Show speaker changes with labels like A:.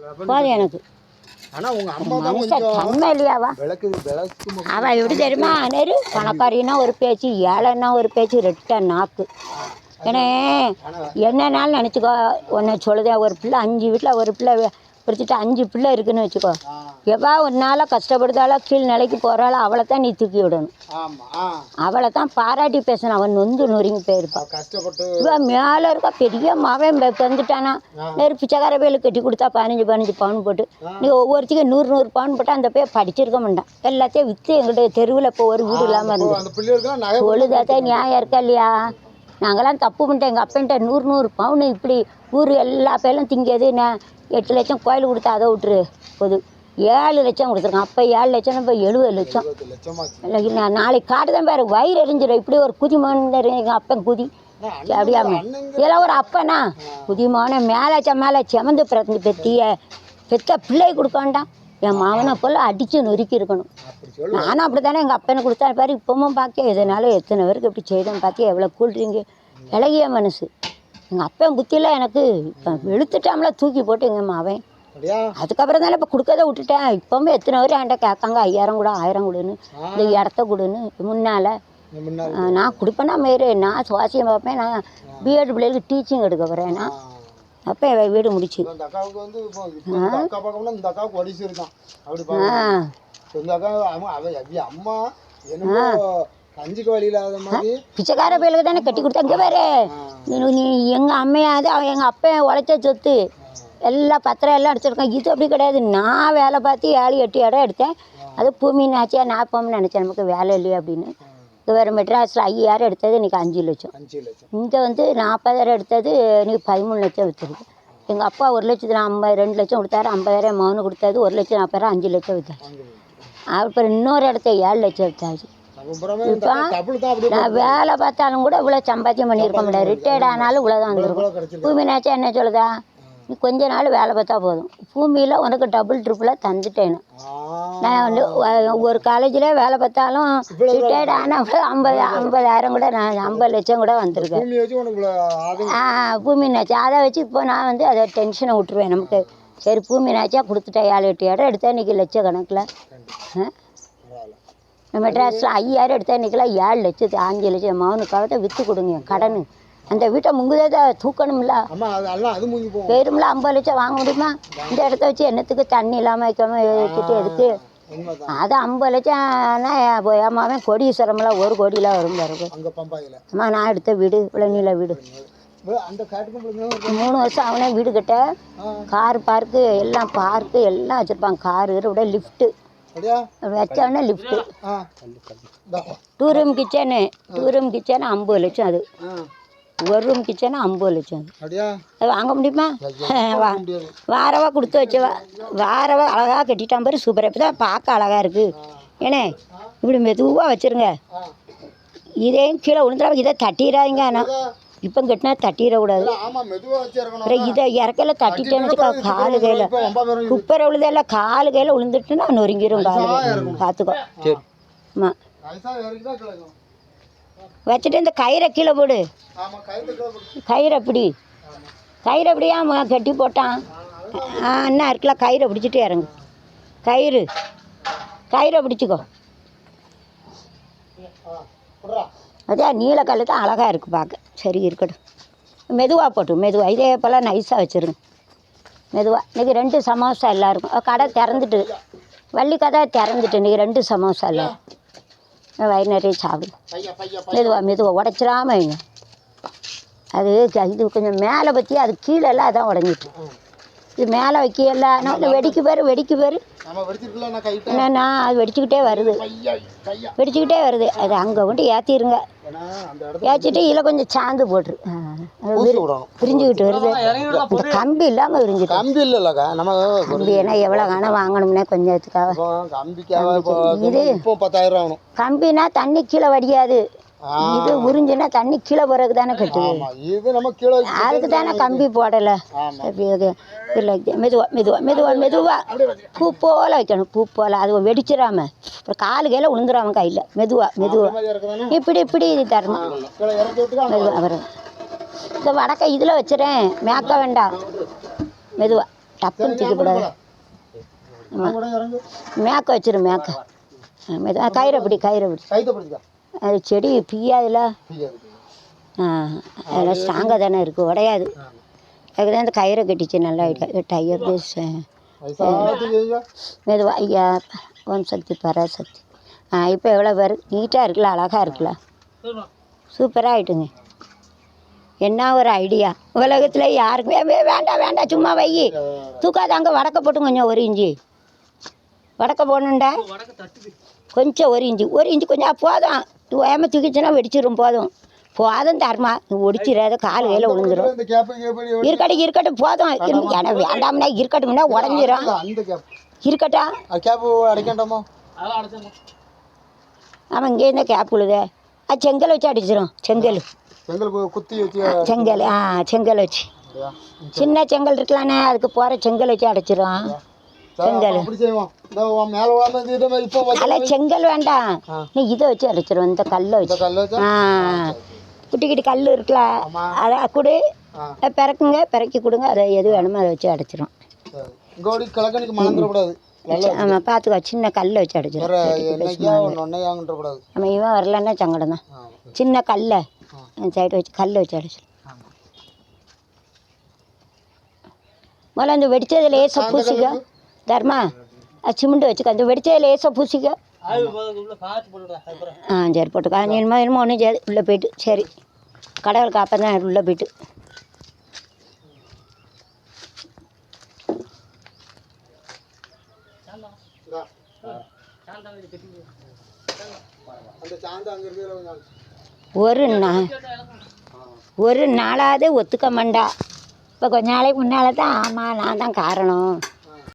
A: போதும் எனக்கு. தன்மை இல்லையாவா அவள் எப்படி தெரியுமா? நேரு பணக்காரின்னா ஒரு பேச்சு, ஏழைன்னா ஒரு பேச்சு, ரெட்ட நாக்கு. ஏன்னா என்னன்னாலும் நினச்சிக்கோ, உன்னை சொல்லுதேன், ஒரு பிள்ளை 5 வீட்டில் ஒரு பிள்ளை பிடிச்சிட்டு 5 பிள்ளை இருக்குதுன்னு வச்சுக்கோ. எவ்வளோ ஒரு நாளாக கஷ்டப்படுதாலோ கீழ் நிலைக்கு போகிறாளோ அவளை தான் நீ தூக்கி விடணும். அவளை தான் பாராட்டி பேசணும். அவன் நொந்து நொறுங்கி போயிருப்பான். இவன் மேலே இருக்க பெரிய மகன் வந்துட்டானா, நேரு பிச்சைக்கார பேருக்கு கட்டி கொடுத்தா 15 பவுன் போட்டு, நீ ஒவ்வொருத்தையும் 100 பவுன் போட்டு அந்த போய் படிச்சிருக்க மாட்டான். எல்லாத்தையும் விற்று எங்கிட்ட தெருவில் இப்போ ஒரு வீடு இல்லாமல் இருந்தது. பொழுதாத்தே நியாயம் இருக்கா இல்லையா? நாங்களாம் தப்பு பண்ணிட்டேன். எங்கள் அப்பன்ட்ட 100 பவுன் இப்படி ஊர் எல்லா பேரும் திங்கிறது. நான் 8 லட்சம் கோயில் கொடுத்தா அதை விட்டுரு போது 7 லட்சம் கொடுத்துருக்கேன். அப்போ 7 லட்சம், இப்போ 70 லட்சம். நான் நாளைக்கு காட்டுதான் பாரு, வயிறு எரிஞ்சிடும். இப்படி ஒரு குதிமான் எங்கள் அப்பன் குதி அப்படியாம இதெல்லாம் ஒரு அப்பனா குதிமான மேலே செமந்து பிறந்து பெத்த பிள்ளை கொடுக்க வேண்டாம். என் மாவனை போல் அடித்து நொறுக்கி இருக்கணும். நானும் அப்படி தானே எங்கள் அப்பனை கொடுத்தா பாரு. இப்பவும் பார்க்க எதனால எத்தனை பேருக்கு இப்படி செய்தேன் பார்த்தியா? எவ்வளோ கூல்ட்ரிங்கு இலகிய மனசு. எங்கள் அப்பன் புத்தியில் எனக்கு இப்போ வெளுத்துட்டாமல தூக்கி போட்டு எங்கள் மாவன். அதுக்கப்புறம் தானே இப்போ கொடுக்கறத விட்டுட்டேன். இப்போவும் எத்தனை பேர் என்கிட்ட கேட்காங்க 5000 கூட 1000 கொடுன்னு, இந்த இடத்த கொடுன்னு. முன்னால் நான் கொடுப்பேன்னா மாரி நான் சுவாசியம் பார்ப்பேன். நான் பிஎட் பிள்ளைகளுக்கு டீச்சிங் எடுக்க போகிறேன். நான் அப்போ வீடு முடிச்சு பிச்சைக்கார பயிலுக்கு தானே கட்டி கொடுத்தா. இங்கே வேறு நீ எங்கள் அம்மையாவது அவன் எங்கள் அப்பன் உழைச்ச சொத்து எல்லாம் பத்திரம் எல்லாம் அடிச்சிருக்கான். இது அப்படி கிடையாது. நான் வேலை பார்த்து 7-8 இடம் எடுத்தேன். அது பூமி நாச்சியா நான் போம்னு நினச்சேன். நமக்கு வேலை இல்லையா அப்படின்னு. வேறு மெட்ராஸில் 5000 எடுத்தது இன்றைக்கி 5 லட்சம். இங்கே 40,000 எடுத்தது இன்றைக்கி 13 லட்சம் விற்றுருக்கு. எங்கள் அப்பா 1 லட்சத்தில் 2 லட்சம் கொடுத்தாரு. 50,000 மகனு கொடுத்தது 1,40,000 5 லட்சம் விற்றாரு. அப்புறம் இன்னொரு இடத்த 7 லட்சம் விற்றாச்சு. இப்போ நான் வேலை பார்த்தாலும் கூட இவ்வளோ சம்பாத்தியம் பண்ணியிருக்க முடியாது. ரிட்டையர்ட் ஆனாலும் இவ்வளோ தான் வந்துருக்கும். பூமி நாச்சா என்ன சொல்லுதா? நீ கொஞ்ச நாள் வேலை பார்த்தா போதும், பூமியில் உனக்கு டபுள் ட்ரிப்பிளாக தந்துட்டேன்னு. நான் ஒரு காலேஜில் வேலை பார்த்தாலும் ரிட்டையர்ட் ஆனால் 50,000 கூட நான் 50 லட்சம் கூட வந்திருக்கேன். பூமி நாச்சா அதை வச்சு இப்போ நான் அதை டென்ஷனை விட்டுருவேன். நமக்கு சரி பூமி நாச்சா கொடுத்துட்டேன். 7-8 இடம் எடுத்தேன் இன்றைக்கி லட்சக்கணக்கில். மெட்ராஸில் 5000 எடுத்தேன் இன்றைக்கெல்லாம் 7 லட்சத்து 5 லட்சம். மகனுக்காக விற்று கொடுங்க கடன். அந்த வீட்டை முங்குதே தூக்கணும்ல, பேரும்ல 50 லட்சம் வாங்க முடியுமா? இந்த இடத்த வச்சு என்னத்துக்கு தண்ணி இல்லாமல் வைக்காமல் வச்சுட்டு எதுக்கு? அது 50 லட்சம்னா ஏமாவன் கோடீஸ்வரம்லாம் 1 கோடியில் வரும் பாருங்க. அம்மா நான் எடுத்த வீடு இவ்வளோ நீள வீடு 3 வருஷம் அவனே வீடு கட்ட. கார் பார்க்கு எல்லாம் வச்சுருப்பாங்க. காரு விட லிஃப்ட்டு வச்சோடனே லிஃப்ட்டு. 2 ரூம் கிச்சனு 50 லட்சம். அது 1 ரூம் கிச்சனு 50 லட்சம். அது வாங்க முடியுமா? வாரவா கொடுத்து வச்சவா வாரவா அழகாக கட்டிட்டான் பாரு. சூப்பராக இப்போ தான் பார்க்க அழகாக இருக்குது. ஏன்னே இப்படி மெதுவாக வச்சுருங்க. இதையும் கீழே விழுந்துடாம இதை தட்டிடாதீங்க. ஆனால் இப்போ கட்டினா தட்டிடக்கூடாது. அப்புறம் இதை இறக்கல தட்டிட்டேன்னு வச்சுக்கா காலு கையில் குப்பரை விழுதல காலு கையில் விழுந்துட்டுன்னா நொறுங்கிடும் காலு. பார்த்துக்கோ. ஆமாம் வச்சுட்டு இந்த கயிறை கீழே போடு. கயிறை அப்படியா கட்டி போட்டான். என்ன இருக்கலாம் கயிறை பிடிச்சிட்டு இறங்கு. கயிறை பிடிச்சிக்கோ. அதே நீல கல் தான் அழகாக இருக்குது பார்க்க. சரி இருக்கட்டும். மெதுவாக போட்டு இதே போல் நைஸாக வச்சுருங்க. மெதுவாக இன்றைக்கி 2 சமோசா எல்லாருக்கும். கடை திறந்துட்டு வள்ளி கடை திறந்துட்டு இன்றைக்கி 2 சமோசா எல்லாரும் வயிறு நிறைய சாப்பிடு. மெதுவாக உடச்சிடாம வைங்க. அது இது கொஞ்சம் மேலே பற்றி அது கீழெல்லாம் அதான் உடஞ்சிட்டு. இது மேலே வைக்கல வெடிக்கு பேர் என்னன்னா அது வெடிச்சுக்கிட்டே வருது. அது அங்கே கொண்டு ஏற்றிடுங்க. ஏற்றிட்டு இதில் கொஞ்சம் சாந்து போட்டுரு. பிரிஞ்சுக்கிட்டு வருது. இந்த கம்பி இல்லாமல் விரிஞ்சுட்டு. கம்பி ஏன்னா எவ்வளோ காணம் வாங்கணும்னே கொஞ்சம் எடுத்துக்காக. இது 10,000 கம்பினா தண்ணி கீழே வடியாது. இது உறிஞ்சுன்னா தண்ணி கீழே போறதுக்கு தானே கட்டுது. அதுக்கு தானே கம்பி போடலை. இல்லை மெதுவா பூ போல் வைக்கணும். பூ போல் அது வெடிச்சிடாம அப்புறம் காலு கையில் விழுந்துடாம கையில். மெதுவா இப்படி இது தரணும். மெதுவா அப்புறம் இந்த வடக்கை இதில் வச்சுறேன். மேக்க வேண்டாம். மெதுவா டப்புன்னு தூக்கிப்படாது. மேக்க வச்சிரு மேக்க. கயிறை பிடி அது செடி பிய்யாதுல. அதெல்லாம் ஸ்ட்ராங்காக தானே இருக்குது, உடையாது. அதுக்கு தான் இந்த கயிறை கட்டிச்சு. நல்லா ஐடியா. டயருக்கு மெதுவா. ஐயா ஓம் சக்தி பராசக்தி. இப்போ எவ்வளோ பேர் நீட்டாக இருக்குல்ல, அழகாக இருக்குல்ல, சூப்பராக ஆகிட்டுங்க. என்ன ஒரு ஐடியா. உலகத்தில் யாருக்குமே வேண்டாம் சும்மா வை. தூக்காதாங்க. வடக்க போட்டு கொஞ்சம் 1 இன்ச்சு வடக்க போடணுண்டா. கொஞ்சம் 1 இன்ச்சு கொஞ்சம் போதும். ஏமா தூக்கிச்சுன்னா வெடிச்சிடும். போதும் தரமா. ஒடிச்சிடாத, கால் கையில் விழுந்துடும். இருக்கட்டும் போதும். ஏன்னா வேண்டாம்னா இருக்கட்டும்னா உடஞ்சிரும். இருக்கட்டும். ஆமாம், இங்கேருந்து கேப் விழுதே. அது செங்கல் வச்சு அடிச்சிடும். செங்கல் செங்கல் வச்சு சின்ன செங்கல் இருக்கலானே, அதுக்கு போகிற செங்கல் வச்சு அடைச்சிடும். செங்கல் வேண்டாம், நீ இதை வச்சு அடைச்சிடும். இந்த கல்லை வச்சு. குட்டி கல் இருக்குல்ல, அதை கொடு. பிறக்கி கொடுங்க. அதை எது வேணுமோ அதை வச்சு அடைச்சிடும். ஆமாம், பார்த்துக்கோ. சின்ன கல்லை வச்சு அடைச்சிடும். நம்ம இவன் வரலன்னா சங்கடம் தான். சின்ன கல்லை சைடு வச்சு கல்லை வச்சு அடைச்சிடும். முதல்ல அந்த வெடிச்சது லேசாக பூசிக்க தர்மா. சிமெண்ட் வச்சுக்க. அந்த வெடிச்சது லேசாக பூசிக்க. சரி போட்டுக்கா. நீ என்னமோ ஒன்றும் சரி உள்ளே போயிட்டு. சரி, கடவுள் காப்பதான் உள்ளே போயிட்டு. ஒரு நாளாவது ஒத்துக்க மாட்டா. இப்போ கொஞ்ச நாளைக்கு முன்னால் தான் ஆமாம் நான் தான் காரணம்